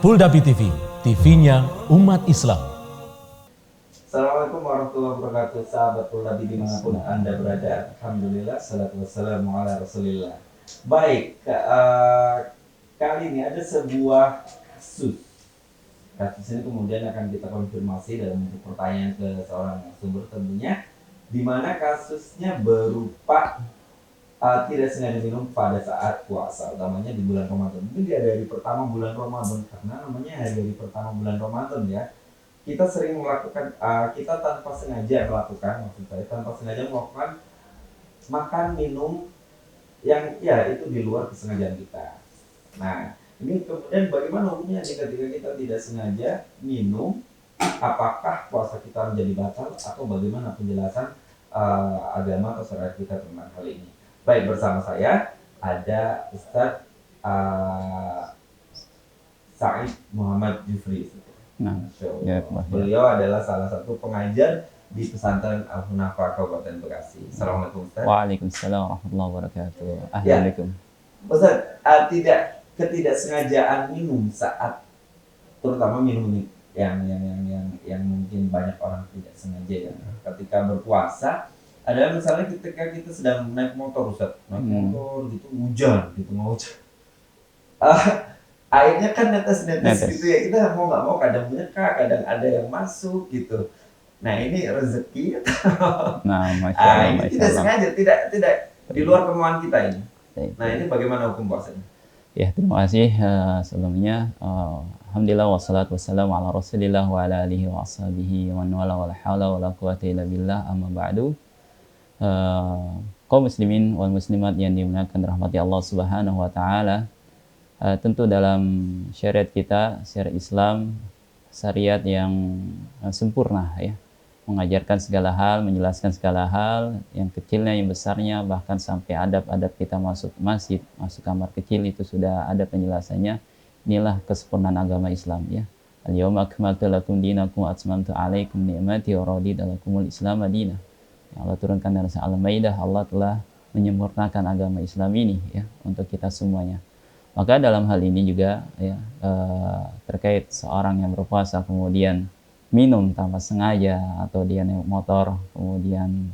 Puldabi TV, TV-nya umat Islam. Assalamualaikum warahmatullahi wabarakatuh, sahabat Puldabi dimanapun Anda berada. Alhamdulillah, salatu wassalamu ala rasulillah. Baik, kali ini ada sebuah kasus. Kasus ini kemudian akan kita konfirmasi dalam bentuk pertanyaan ke seorang sumber tentunya, di mana kasusnya berupa tidak sengaja minum pada saat puasa, utamanya di bulan Ramadan. Mungkin di hari pertama bulan Ramadan, karena namanya hari pertama bulan Ramadan ya. Kita sering melakukan, kita tanpa sengaja melakukan, maksud saya tanpa sengaja melakukan makan minum yang ya itu di luar kesengajaan kita. Nah, ini kemudian bagaimana hukumnya ketika kita tidak sengaja minum? Apakah puasa kita menjadi batal atau bagaimana penjelasan agama atau syariat kita tentang hal ini? Baik, bersama saya ada Ustadz Said Muhammad Jufri. Nah, ya, beliau adalah salah satu pengajar di pesantren Al-Hunafa Kabupaten Bekasi. Assalamualaikum Ustadz. Waalaikumsalam warahmatullahi wabarakatuh. Assalamualaikum. Ya, Ustadz, ketidaksengajaan minum saat terutama minum yang mungkin banyak orang tidak sengaja ya. Ketika berpuasa, ada misalnya ketika kita sedang naik motor, Ustadz, motor gitu, hujan di tengah hujan. Airnya kan netes gitu ya, kita mau nggak mau kadang menyeka, kadang ada yang masuk gitu. Nah ini rezeki Nah, masya Allah, ini tidak sengaja, tidak di luar kemauan kita ini. Nah ini bagaimana hukum puasanya? Ya, terima kasih sebelumnya. Alhamdulillah wassalatu wassalamu ala rasulillah wa ala alihi wa ashabihi wa man wala wala hawla wala quwwata illa billah, amma ba'du. Kaum muslimin wal muslimat yang dimuliakan rahmati Allah Subhanahu wa taala, tentu dalam syariat kita, syariat Islam, syariat yang sempurna ya, mengajarkan segala hal, menjelaskan segala hal, yang kecilnya, yang besarnya, bahkan sampai adab-adab kita masuk masjid, masuk kamar kecil itu sudah ada penjelasannya. Inilah kesempurnaan agama Islam ya. Al-yawma akmaltu lakum dinakum wa atmamtu alaikum ni'mati wa raditu lakumul Islam madinah. Yang Allah turunkan dalam surah Al-Maidah, Allah telah menyempurnakan agama Islam ini ya untuk kita semuanya. Maka dalam hal ini juga ya, terkait seorang yang berpuasa kemudian minum tanpa sengaja, atau dia naik motor kemudian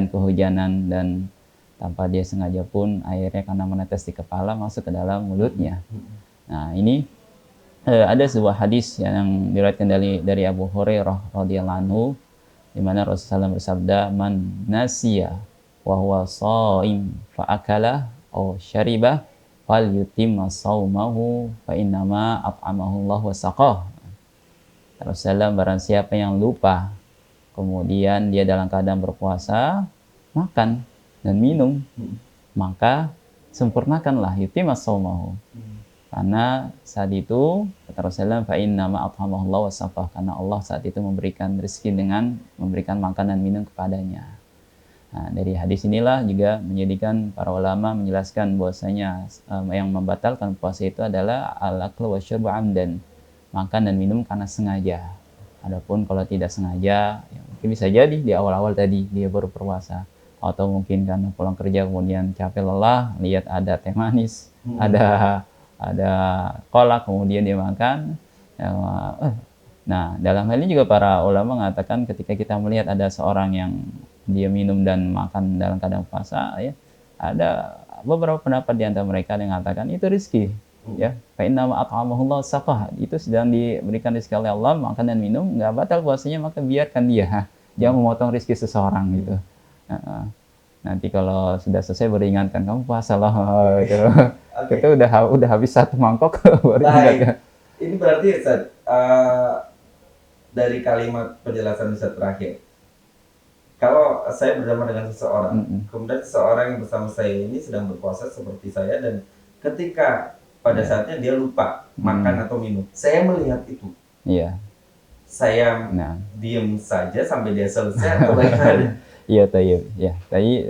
kehujanan dan tanpa dia sengaja pun airnya karena menetes di kepala masuk ke dalam mulutnya. Nah ini ada sebuah hadis yang diriwayatkan dari Abu Hurairah radhiyallahu anhu, di mana Rasulullah bersabda, man nasiya wa huwa shaim fa akala aw syariba fal yutimma saumahu fa innama at'amahu Allah wa saqah. Rasulullah, barang siapa yang lupa kemudian dia dalam keadaan berpuasa, makan dan minum, maka sempurnakanlah, yutimma saumahu. Karena saat itu kata Rasulullah, fa innama at'amahu Allah wa saqah, karena Allah saat itu memberikan rezeki dengan memberikan makan dan minum kepadanya. Nah, dari hadis inilah juga menjadikan para ulama menjelaskan bahwasanya yang membatalkan puasa itu adalah al-aklu wa syurbu amdan, makan dan minum karena sengaja. Adapun kalau tidak sengaja, ya mungkin bisa jadi di awal-awal tadi dia baru berpuasa, atau mungkin karena pulang kerja kemudian capek lelah, lihat ada teh manis, ada kolak kemudian dia makan. Nah, dalam hal ini juga para ulama mengatakan ketika kita melihat ada seorang yang dia minum dan makan dalam keadaan puasa ya, ada beberapa pendapat di antara mereka yang mengatakan itu rezeki ya, fa inna ma at'amahu Allah saqah, itu sedang diberikan rezeki oleh Allah, makan dan minum, nggak batal puasanya, maka biarkan dia jangan memotong rezeki seseorang gitu. Nanti kalau sudah selesai beringatkan, kamu puasa loh gitu. Kita udah habis satu mangkok baru ingatkan. Ini berarti Ustaz, dari kalimat penjelasan Ustaz terakhir, kalau saya bersama dengan seseorang, kemudian seseorang yang bersama saya ini sedang berpuasa seperti saya, dan ketika pada saatnya dia lupa makan atau minum, saya melihat itu, saya diam saja sampai dia selesai atau bagaimana? Iya, tadi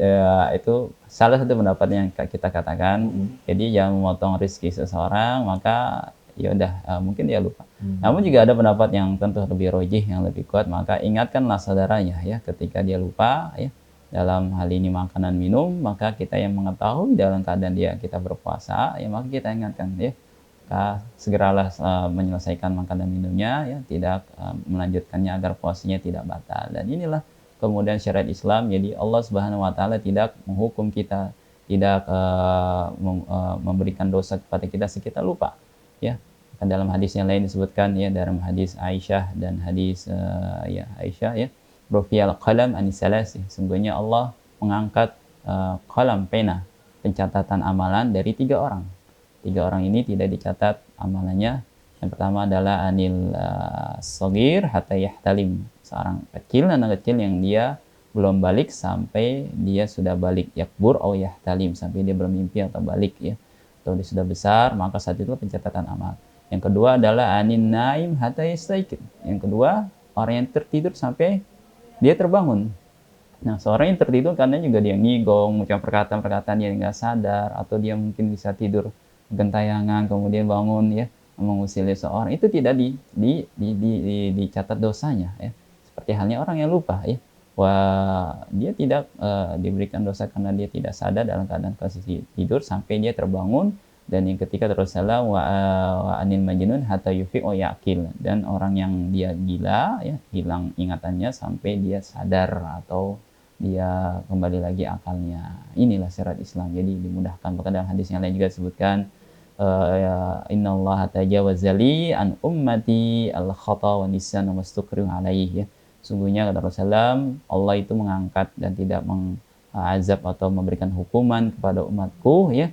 itu salah satu pendapat yang kita katakan. Jadi jangan memotong rezeki seseorang, maka ya udah mungkin dia lupa. Namun juga ada pendapat yang tentu lebih rojih, yang lebih kuat, maka ingatkanlah saudaranya ya ketika dia lupa ya dalam hal ini makanan minum, maka kita yang mengetahui dalam keadaan kita berpuasa ya, maka kita ingatkan ya, maka segeralah menyelesaikan makan dan minumnya, ya, tidak melanjutkannya agar puasanya tidak batal. Dan inilah kemudian syariat Islam. Jadi Allah Subhanahu wa taala tidak menghukum kita, tidak memberikan dosa kepada kita sekitar lupa, ya. Dan dalam hadis yang lain disebutkan, ya, dalam hadis Aisyah dan hadis Aisyah, ya, Rufi'al qalam anis salas, sungguhnya Allah mengangkat qalam, pena, pencatatan amalan dari 3 orang. 3 orang ini tidak dicatat amalannya. Yang pertama adalah anil sogir hatta yahtalim, seorang kecil, anak kecil yang dia belum balik sampai dia sudah balik, yakbur atau yahtalim, sampai dia bermimpi atau balik, ya, atau dia sudah besar, maka saat itu pencatatan amal. Yang kedua adalah anin naim hatta yastaiqid. Yang kedua, orang yang tertidur sampai dia terbangun. Nah, seorang yang tertidur karena juga dia ngigong, mengucapkan perkataan-perkataan yang nggak sadar, atau dia mungkin bisa tidur gentayangan kemudian bangun, ya, mengusili seorang, itu tidak dicatat dosanya, ya. Seperti halnya orang yang lupa, ya, wah, dia tidak diberikan dosa karena dia tidak sadar dalam keadaan posisi tidur sampai dia terbangun. Dan yang ketiga terus salah wa anil majnun hatta yufiq wa yaqil, dan orang yang dia gila, ya, hilang ingatannya sampai dia sadar atau dia kembali lagi akalnya. Inilah syariat Islam. Jadi dimudahkan. Bahkan dalam hadis yang lain juga disebutkan, innallaha tajawaza li an ummati al khata wa nisyan wa mastukrihu alaihi, ya. Sungguhnya kata Rasulullah, Allah itu mengangkat dan tidak mengazab atau memberikan hukuman kepada umatku, ya,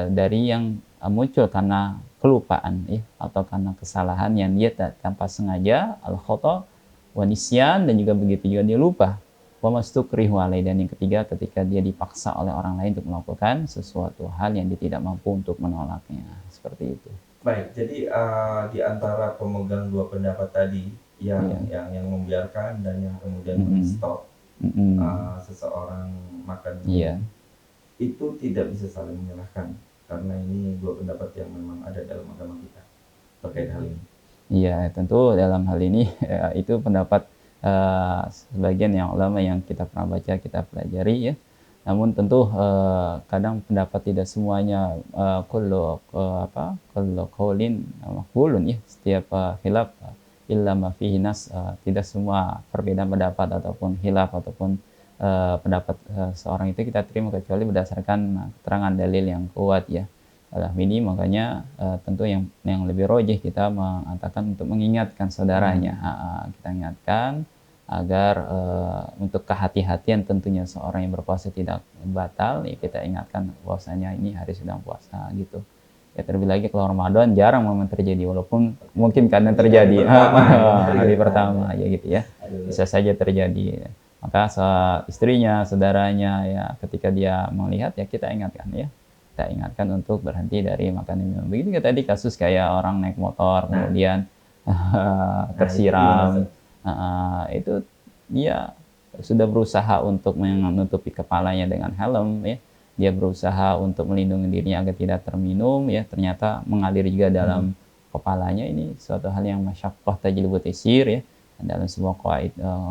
dari yang muncul karena kelupaan, ya, atau karena kesalahan yang dia tanpa sengaja, al khata wa nisyan, dan juga begitu juga dia lupa, wa mastukrihu alaihi, dan yang ketiga ketika dia dipaksa oleh orang lain untuk melakukan sesuatu hal yang dia tidak mampu untuk menolaknya. Seperti itu. Baik, jadi di antara pemegang 2 pendapat tadi yang membiarkan dan yang kemudian men-stop seseorang makan, itu tidak bisa saling menyalahkan, karena ini 2 pendapat yang memang ada dalam agama kita terkait hal ini. Iya, tentu dalam hal ini itu pendapat sebagian yang ulama yang kita pernah baca, kita pelajari, ya. Namun tentu kadang pendapat tidak semuanya kullu qaulin maqbulun, ya. Setiap khilaf illa ma fihi nas, tidak semua perbedaan pendapat ataupun khilaf ataupun pendapat seorang itu kita terima kecuali berdasarkan keterangan dalil yang kuat, ya. Dalam ini makanya tentu yang lebih rojih kita mengatakan untuk mengingatkan saudaranya, kita ingatkan agar untuk kehati-hatian tentunya seorang yang berpuasa tidak batal, ya, kita ingatkan bahwasanya ini hari sedang puasa, gitu. Ya, terlebih lagi kalau Ramadan jarang memang terjadi, walaupun mungkin kadang terjadi hari pertama, ya, gitu, ya, bisa saja terjadi. Maka istrinya, saudaranya, ya, ketika dia melihat, ya, kita ingatkan, ya, kita ingatkan untuk berhenti dari makan dan minum. Begitu juga tadi kasus kayak orang naik motor kemudian tersiram, itu dia sudah berusaha untuk menutupi kepalanya dengan helm, ya. Dia berusaha untuk melindungi dirinya agar tidak terminum, ya, ternyata mengalir juga dalam kepalanya. Ini suatu hal yang masyaqqah tajlibu taysir, ya. Dalam sebuah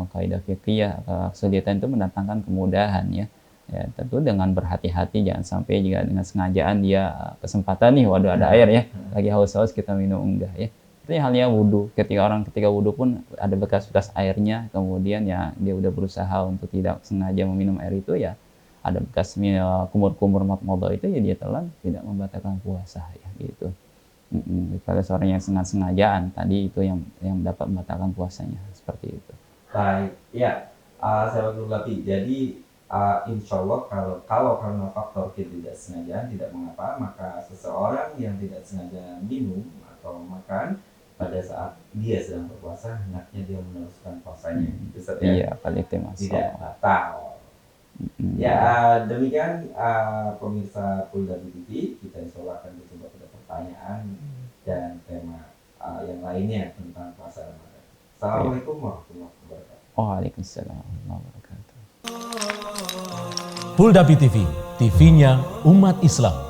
kaidah fikih, kesulitan itu mendatangkan kemudahan, ya. Ya, tentu dengan berhati-hati, jangan sampai juga dengan sengajaan dia kesempatan nih, waduh ada air, ya, lagi haus-haus kita minum, enggak, ya. Seperti halnya wudhu, ketika wudhu pun ada bekas-bekas airnya, kemudian, ya, dia udah berusaha untuk tidak sengaja meminum air itu, ya, ada bekas kumur-kumur madmadah itu, ya, dia telan, tidak membatalkan puasa, ya, gitu. Kalau seorang yang sengajaan tadi itu yang dapat membatalkan puasanya, seperti itu. Baik, ya, saya Latif. Jadi insya Allah kalau karena faktor ketidaksengajaan tidak mengapa, maka seseorang yang tidak sengaja minum atau makan pada saat dia sedang berpuasa, hendaknya dia meneruskan puasanya. Itu saja. Iya, paling tidak batal. Ya, demikian pemirsa Polda TV, kita insya Allah akan mencoba pada pertanyaan dan tema yang lainnya tentang puasa Ramadan. Assalamualaikum warahmatullahi wabarakatuh. Waalaikumsalam warahmatullahi wabarakatuh. Polda TV, TV-nya umat Islam.